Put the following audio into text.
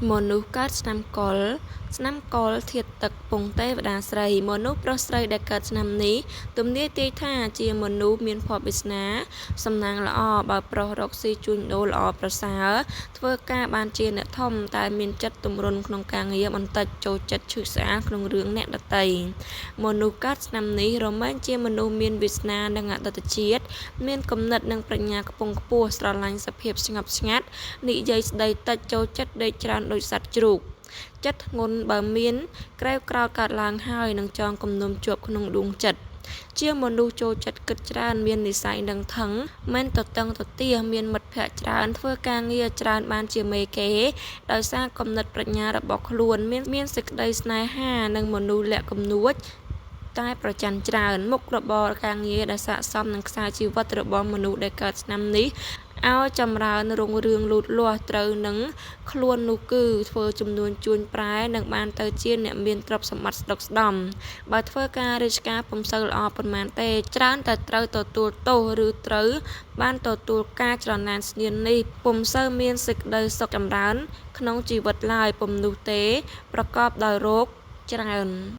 មនុស្សកើតឆ្នាំកុរឆ្នាំកុរធាតុទឹកពងទេវតាស្រីមនុស្សប្រុសស្រីដែលកើតឆ្នាំនេះទំនាយទាយថាជាមនុស្សមានភ័ព្វវាសនាសំណាងល្អបើប្រុសរកស៊ីជួញដូរល្អប្រសើរធ្វើការបានជាអ្នកធំតែមានចិត្តទម្រុនក្នុងការងារបន្តិចចូលចិត្តឈឺស្អាតក្នុងរឿងអ្នកដទៃមនុស្សកើតឆ្នាំនេះរមែងជាមនុស្សមានវាសនានិងអតីតជាតិមានគំនិតនិងប្រាជ្ញាខ្ពង់ខ្ពស់ស្រឡាញ់សភាពស្ងប់ស្ងាត់និយាយស្ដីតិចចូលចិត្តដេកច្រើនដូចសត្វជ្រូកចិត្តធ្ងន់បើមានក្រែវក្រោធកើតឡើងហើយនឹងចងគំនុំជាប់ក្នុងដួងចិត្តជាមនុស្សចូលចិត្តគិតច្រើនមាននិស្ស័យនឹងថឹងមិនតតឹងទទាមានមិត្តភ័ក្តិច្រើនធ្វើការងារច្រើនបានជាមេគេដោយសារគំនិតប្រាជ្ញារបស់ខ្លួនមានសេចក្តីស្នេហានិងមនុស្សលាក់គំនួចតែប្រច័ណ្ឌច្រើនមុខរបរការងារដែលស័ក្តិសមនឹងខ្សែជីវិតរបស់មនុស្សដែលកើតឆ្នាំនេះឲ្យចម្រើនរុងរឿងលូតលាស់ត្រូវនឹងខ្លួននោះគឺធ្វើចំនួនជួញប្រែនឹងបានទៅជាអ្នកមានទ្រព្យសម្បត្តិស្ដុកស្ដំបើធ្វើការរាជការពុំសូវល្អប៉ុន្មានទេច្រើនតែត្រូវទទួលទោសឬត្រូវបានទទួលការច្រណែនស្នៀននេះពុំសូវមានសេចក្តីសុខចម្រើនក្នុងជីវិតឡើយពុំនោះទេប្រកបដោយរោគច្រើន